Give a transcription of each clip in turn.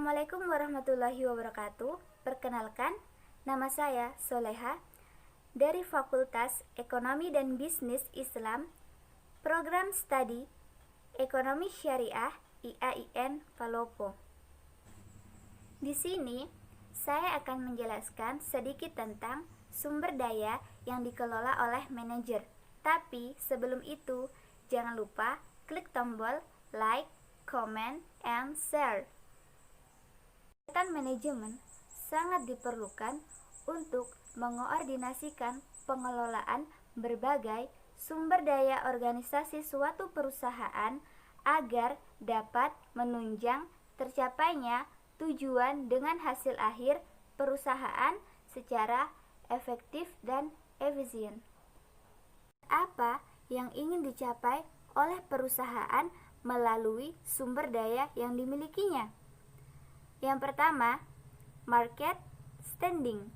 Assalamualaikum warahmatullahi wabarakatuh. Perkenalkan, nama saya Soleha dari Fakultas Ekonomi dan Bisnis Islam, Program Studi Ekonomi Syariah IAIN Palopo. Di sini saya akan menjelaskan sedikit tentang sumber daya yang dikelola oleh manajer. Tapi sebelum itu, jangan lupa klik tombol like, comment, and share. Kegiatan manajemen sangat diperlukan untuk mengoordinasikan pengelolaan berbagai sumber daya organisasi suatu perusahaan agar dapat menunjang tercapainya tujuan dengan hasil akhir perusahaan secara efektif dan efisien. Apa yang ingin dicapai oleh perusahaan melalui sumber daya yang dimilikinya? Yang pertama, market standing.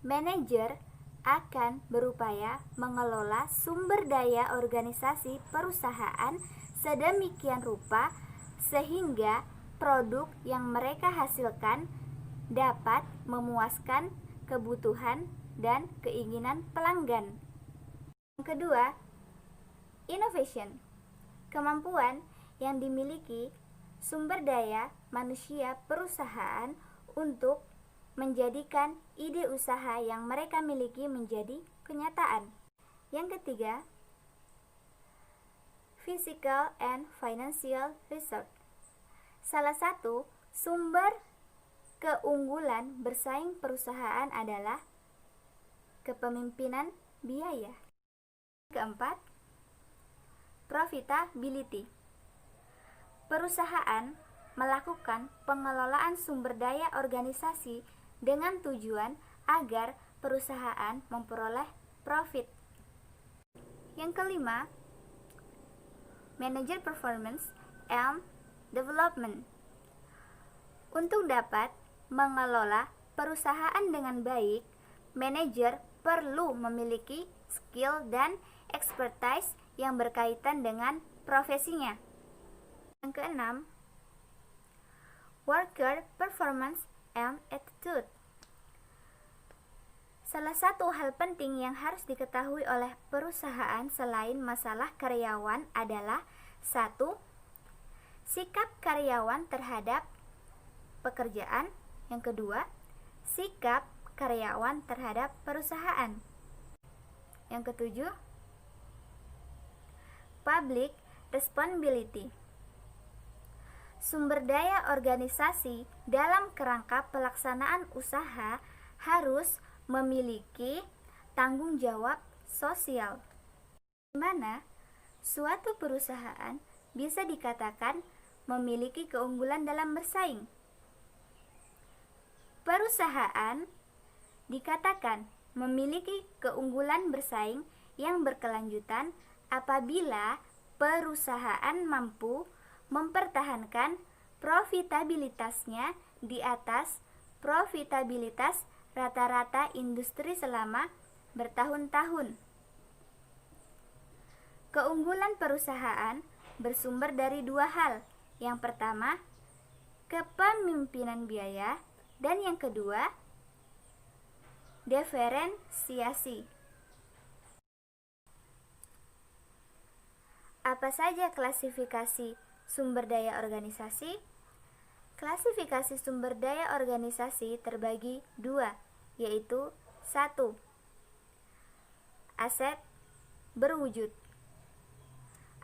Manajer akan berupaya mengelola sumber daya organisasi perusahaan sedemikian rupa sehingga produk yang mereka hasilkan dapat memuaskan kebutuhan dan keinginan pelanggan. Yang kedua, innovation. Kemampuan yang dimiliki sumber daya manusia perusahaan untuk menjadikan ide usaha yang mereka miliki menjadi kenyataan. Yang ketiga, physical and financial research. Salah satu sumber keunggulan bersaing perusahaan adalah kepemimpinan biaya. Keempat, profitability. Perusahaan melakukan pengelolaan sumber daya organisasi dengan tujuan agar perusahaan memperoleh profit. Yang kelima, manager performance and development. Untuk dapat mengelola perusahaan dengan baik, manajer perlu memiliki skill dan expertise yang berkaitan dengan profesinya. Yang keenam, worker performance and attitude. Salah satu hal penting yang harus diketahui oleh perusahaan selain masalah karyawan adalah 1. Sikap karyawan terhadap pekerjaan. Yang kedua, sikap karyawan terhadap perusahaan. Yang ketujuh, public responsibility. Sumber daya organisasi dalam kerangka pelaksanaan usaha harus memiliki tanggung jawab sosial, di mana suatu perusahaan bisa dikatakan memiliki keunggulan dalam bersaing. Perusahaan dikatakan memiliki keunggulan bersaing yang berkelanjutan apabila perusahaan mampu mempertahankan profitabilitasnya di atas profitabilitas rata-rata industri selama bertahun-tahun. Keunggulan perusahaan bersumber dari dua hal. Yang pertama, kepemimpinan biaya, dan yang kedua, diferensiasi. Apa saja klasifikasi sumber daya organisasi? Klasifikasi sumber daya organisasi terbagi dua, yaitu 1. Aset berwujud.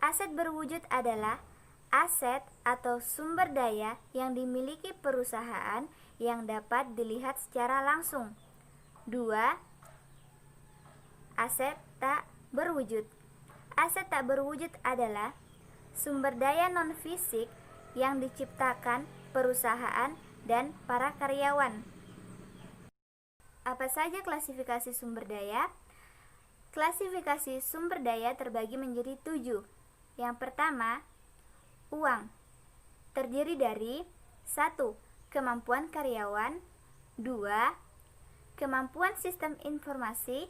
Aset berwujud adalah aset atau sumber daya yang dimiliki perusahaan yang dapat dilihat secara langsung. 2. Aset tak berwujud. Aset tak berwujud adalah sumber daya non-fisik yang diciptakan perusahaan dan para karyawan. Apa saja klasifikasi sumber daya? Klasifikasi sumber daya terbagi menjadi 7. Yang pertama, uang. Terdiri dari 1. Kemampuan karyawan. 2. Kemampuan sistem informasi.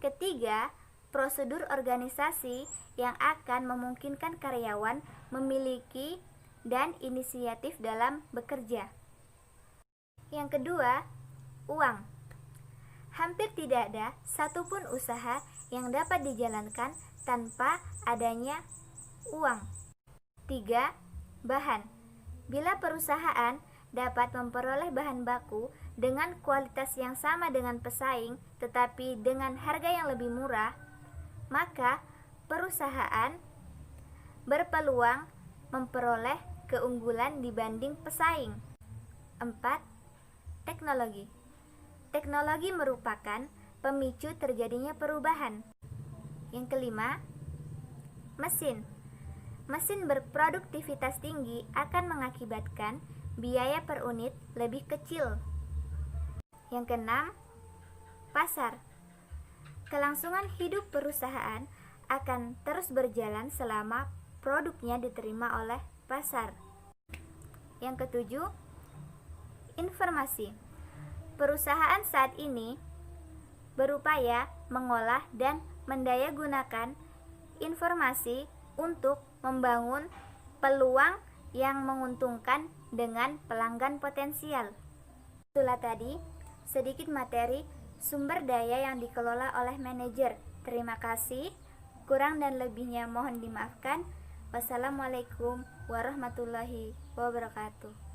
Ketiga, prosedur organisasi yang akan memungkinkan karyawan memiliki dan inisiatif dalam bekerja. Yang kedua, uang. Hampir tidak ada satupun usaha yang dapat dijalankan tanpa adanya uang. 3. Bahan. Bila perusahaan dapat memperoleh bahan baku dengan kualitas yang sama dengan pesaing tetapi dengan harga yang lebih murah, maka perusahaan berpeluang memperoleh keunggulan dibanding pesaing. 4. Teknologi. Teknologi merupakan pemicu terjadinya perubahan. Yang kelima, mesin. Mesin berproduktivitas tinggi akan mengakibatkan biaya per unit lebih kecil. Yang keenam, pasar. Kelangsungan hidup perusahaan akan terus berjalan selama produknya diterima oleh pasar. Yang ketujuh, informasi. Perusahaan saat ini berupaya mengolah dan mendayagunakan informasi untuk membangun peluang yang menguntungkan dengan pelanggan potensial. Itulah tadi sedikit materi sumber daya yang dikelola oleh manajer. Terima kasih. Kurang dan lebihnya mohon dimaafkan. Wassalamualaikum warahmatullahi wabarakatuh.